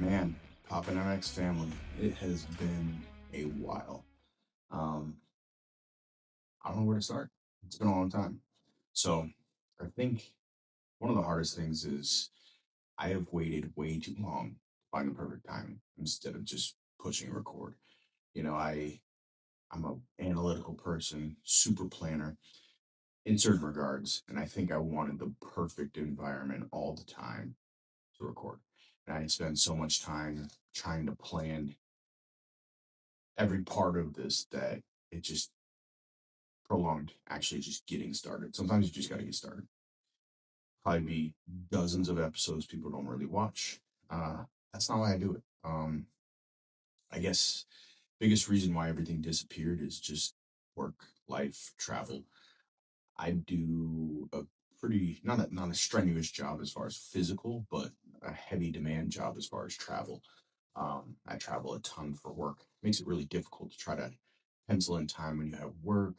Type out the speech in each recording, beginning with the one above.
Man, Poppin' MX family, it has been a while. Um, I don't know where to start. It's been a long time. So I think one of the hardest things is I have waited way too long to find the perfect time instead of just pushing record. You know, I'm a analytical person, super planner in certain regards, and I think I wanted the perfect environment all the time to record. And I spend so much time trying to plan every part of this that it just prolonged actually just getting started. Sometimes you just got to get started. Probably be dozens of episodes people don't really watch. Uh, that's not why I do it. I guess biggest reason why everything disappeared is just work, life, travel. I do a pretty not a strenuous job as far as physical, but a heavy demand job as far as travel. I travel a ton for work. Makes it really difficult to try to pencil in time when you have work,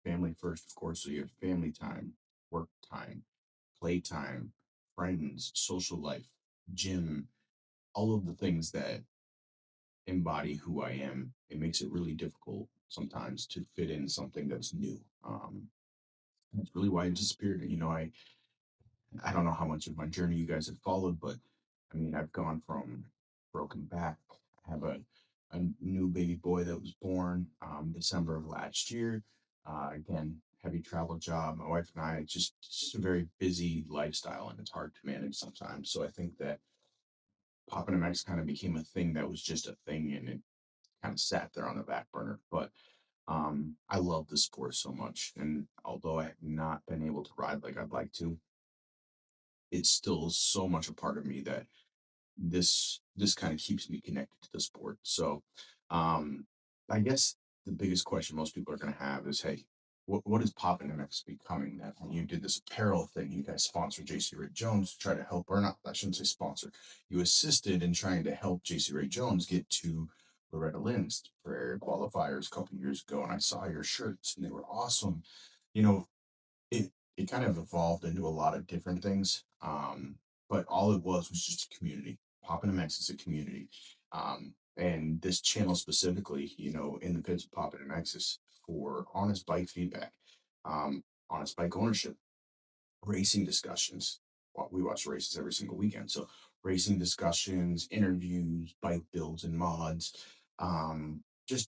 family first, of course. So you have family time, work time, play time, friends, social life, gym, all of the things that embody who I am. It makes it really difficult sometimes to fit in something that's new. That's really why it disappeared. I don't know how much of my journey you guys have followed, but I mean, I've gone from broken back. I have a new baby boy that was born December of last year. Again, heavy travel job. My wife and I just a very busy lifestyle, and it's hard to manage sometimes. So I think that Poppin' MX kind of became a thing that was just a thing, and it kind of sat there on the back burner. But I love the sport so much, and although I have not been able to ride like I'd like to, it's still so much a part of me that this kind of keeps me connected to the sport. So, um, I guess the biggest question most people are going to have is, hey, what is Poppin' MX becoming? That when you did this apparel thing, you guys sponsored JC Ray Jones to try to help, or not, I shouldn't say sponsor. You assisted in trying to help JC Ray Jones get to Loretta Lynn's for area qualifiers a couple years ago, and I saw your shirts and they were awesome. You know, it kind of evolved into a lot of different things. But all it was just a community. Poppin' MX is a community. And this channel specifically, in the pits of Poppin' MX is for honest bike feedback, honest bike ownership, racing discussions. Well, we watch races every single weekend. So racing discussions, interviews, bike builds and mods, just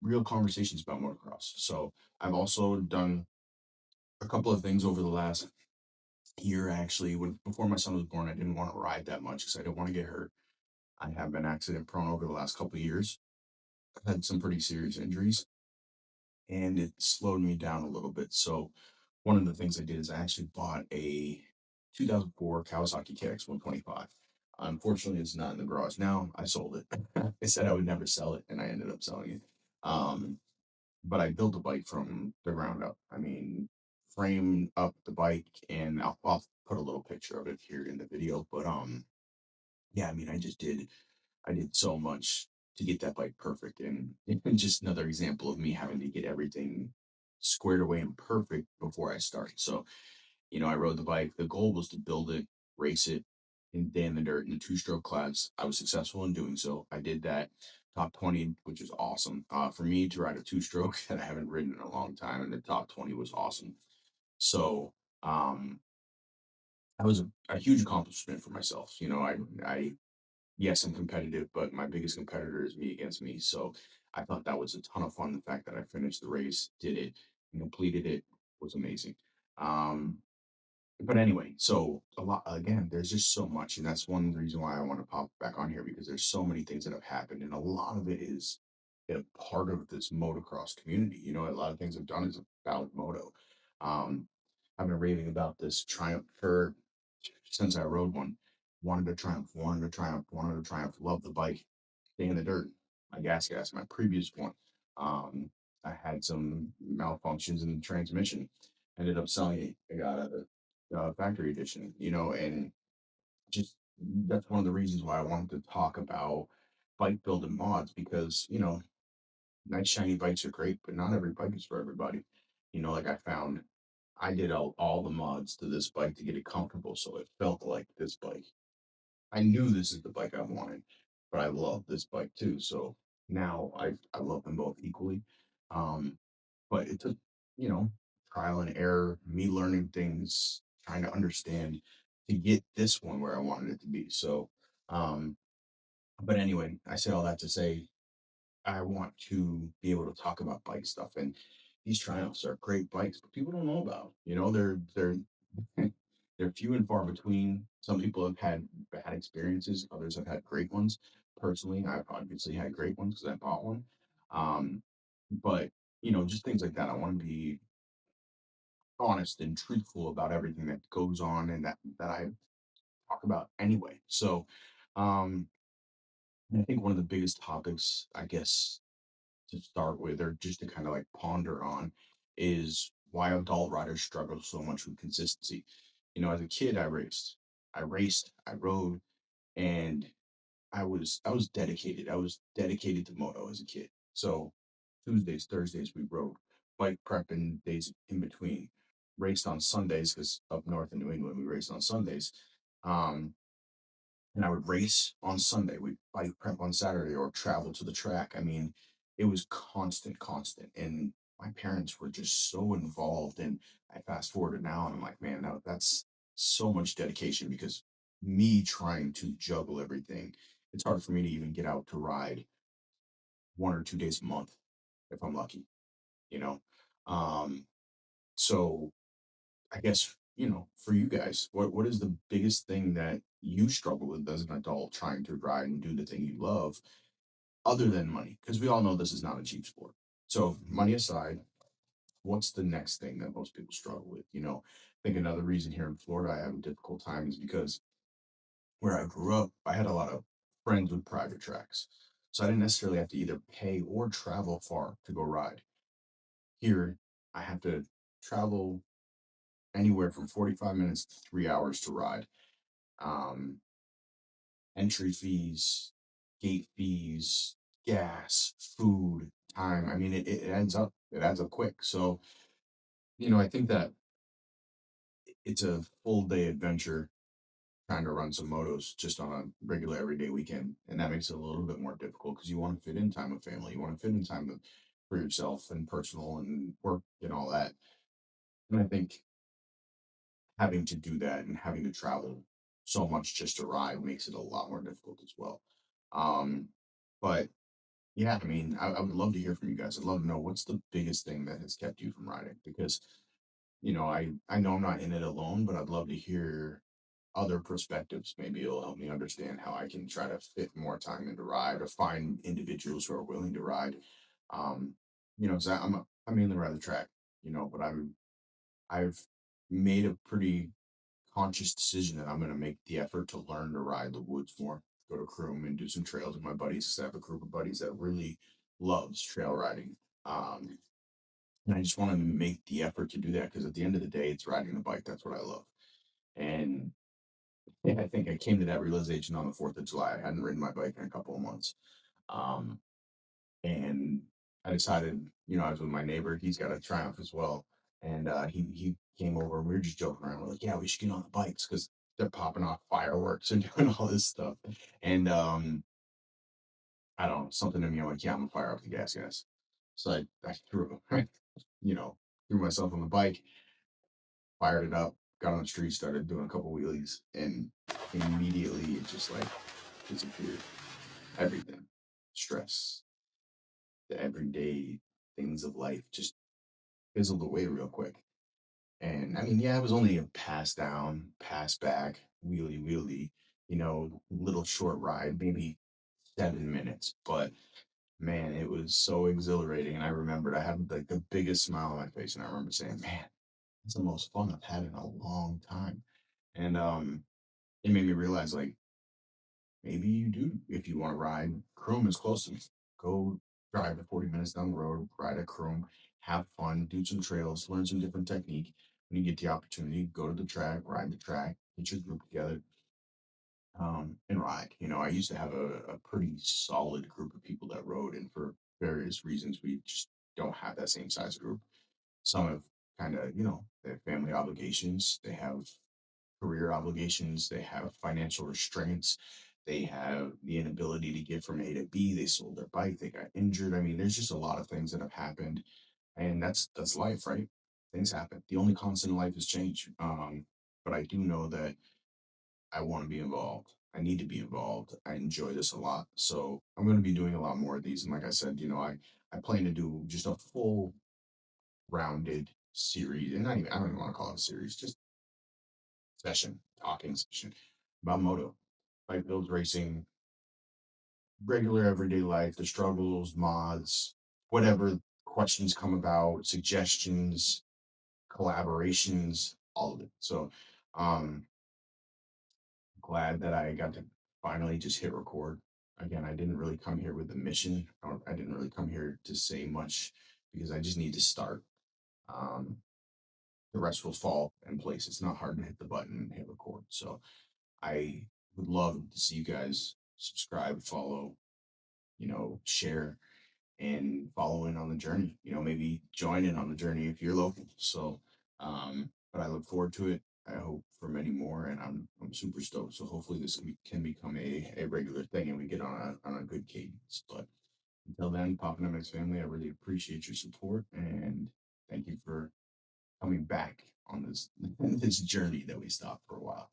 real conversations about motocross. So I've also done a couple of things over the last year actually. When before my son was born, I didn't want to ride that much because I didn't want to get hurt. I have been accident prone over the last couple of years. I've had some pretty serious injuries, and it slowed me down a little bit. So one of the things I did is I actually bought a 2004 Kawasaki KX 125. Unfortunately, it's not in the garage now. I sold it. I said I would never sell it, and I ended up selling it. Um, but I built a bike from the ground up. I mean, framed up the bike, and I'll put a little picture of it here in the video. But yeah, I mean, I did so much to get that bike perfect, and it's just another example of me having to get everything squared away and perfect before I start. So I rode the bike. The goal was to build it, race it, and day in the dirt in a two-stroke class. I was successful in doing so. I did that top 20, which is awesome. For me to ride a two-stroke that I haven't ridden in a long time, and the top 20 was awesome. So um, that was a huge accomplishment for myself. Yes, I'm competitive, but my biggest competitor is me against me. So I thought that was a ton of fun. The fact that I finished the race, did it, and completed it was amazing. Um, but anyway, so a lot again, there's just so much, and that's one reason why I want to pop back on here because there's so many things that have happened, and a lot of it is a part of this motocross community. A lot of things I've done is about moto. Um, I've been raving about this Triumph for since I rode one. Wanted to Triumph, wanted to Triumph, wanted to Triumph. Love the bike. Stay in the dirt. My gas, my previous one. Um, I had some malfunctions in the transmission. Ended up selling it. I got a factory edition, and just that's one of the reasons why I wanted to talk about bike building mods because, nice shiny bikes are great, but not every bike is for everybody. Like I found I did all the mods to this bike to get it comfortable so it felt like this bike. I knew this is the bike I wanted, but I love this bike too. So now I love them both equally. Um, but it took, you know, trial and error, me learning things, trying to understand to get this one where I wanted it to be. So, um, but anyway, I say all that to say I want to be able to talk about bike stuff. And these Triumphs are great bikes, but people don't know about. You know, they're they're few and far between. Some people have had bad experiences, others have had great ones. Personally, I've obviously had great ones because I bought one. Um, but you know, just things like that. I want to be honest and truthful about everything that goes on and that I talk about anyway. So, um, I think one of the biggest topics, I guess, to start with, or just to kind of like ponder on, is why adult riders struggle so much with consistency. You know, as a kid, I rode, and I was dedicated. I was dedicated to moto as a kid. So Tuesdays, Thursdays, we rode, bike prep and days in between. Raced on Sundays because up north in New England, we raced on Sundays. Um, and I would race on Sunday. We'd bike prep on Saturday or travel to the track. I mean, it was constant, constant. And my parents were just so involved. And I fast forwarded now and I'm like, man, that's so much dedication because me trying to juggle everything, it's hard for me to even get out to ride 1 or 2 days a month if I'm lucky, you know? Um, so I guess, you know, for you guys, what is the biggest thing that you struggle with as an adult trying to ride and do the thing you love other than money? Because we all know this is not a cheap sport. So money aside, what's the next thing that most people struggle with? You know, I think another reason here in Florida I have a difficult time is because where I grew up, I had a lot of friends with private tracks. So I didn't necessarily have to either pay or travel far to go ride. Here, I have to travel anywhere from 45 minutes to 3 hours to ride. Um, Entry fees, gate fees, gas, food, time. I mean, it adds up. It adds up quick. So, you know, I think that it's a full day adventure trying to run some motos just on a regular everyday weekend. And that makes it a little bit more difficult because you want to fit in time with family. You want to fit in time for yourself and personal and work and all that. And I think having to do that and having to travel so much just to ride makes it a lot more difficult as well. Um, but yeah, I mean, I would love to hear from you guys. I'd love to know what's the biggest thing that has kept you from riding because, you know, I know I'm not in it alone, but I'd love to hear other perspectives. Maybe it'll help me understand how I can try to fit more time into ride or find individuals who are willing to ride. Um, you know, because I mainly ride the track, you know, but I've made a pretty conscious decision that I'm going to make the effort to learn to ride the woods more, go to Croom and do some trails with my buddies. 'Cause I have a group of buddies that really loves trail riding. Um, and I just want to make the effort to do that because at the end of the day, it's riding the bike. That's what I love. And yeah, I think I came to that realization on the 4th of July. I hadn't ridden my bike in a couple of months. Um, and I decided, you know, I was with my neighbor. He's got a Triumph as well, and he came over and we were just joking around. We're like, yeah, we should get on the bikes because they're popping off fireworks and doing all this stuff. And I don't know, something in me. I'm like, yeah, I'm gonna fire up the gas, guys. So I threw, you know, threw myself on the bike, fired it up, got on the street, started doing a couple wheelies, and immediately it just like disappeared. Everything, stress, the everyday things of life just fizzled away real quick. And I mean, yeah, it was only a pass down, pass back, wheelie wheelie, you know, little short ride, maybe 7 minutes. But man, it was so exhilarating. And I remembered I had like the biggest smile on my face. And I remember saying, man, that's the most fun I've had in a long time. And it made me realize like maybe you do if you want to ride. Chrome is close to me. Go drive the 40 minutes down the road, ride a Chrome, have fun, do some trails, learn some different technique. When you get the opportunity, go to the track, ride the track, get your group together, and ride. You know, I used to have a pretty solid group of people that rode, and for various reasons, we just don't have that same size group. Some have kind of, you know, they have family obligations. They have career obligations, they have financial restraints, they have the inability to get from A to B, they sold their bike, they got injured. I mean, there's just a lot of things that have happened, and that's life, right? Things happen. The only constant in life is change. But I do know that I want to be involved. I need to be involved. I enjoy this a lot. So I'm going to be doing a lot more of these. And like I said, I plan to do just a full rounded series. And not even, I don't even want to call it a series, just session, talking session about moto, bike builds, racing, regular everyday life, the struggles, mods, whatever questions come about, suggestions, collaborations, all of it. So um glad that I got to finally just hit record. Again, I didn't really come here with a mission. I didn't really come here to say much because I just need to start. Um, the rest will fall in place. It's not hard to hit the button and hit record. So I would love to see you guys subscribe, follow, share, and follow in on the journey. Maybe join in on the journey if you're local. So, but I look forward to it. I hope for many more, and I'm super stoked. So hopefully this can become a regular thing, and we get on a good cadence. But until then, Pop and MX family, I really appreciate your support, and thank you for coming back on this this journey that we stopped for a while.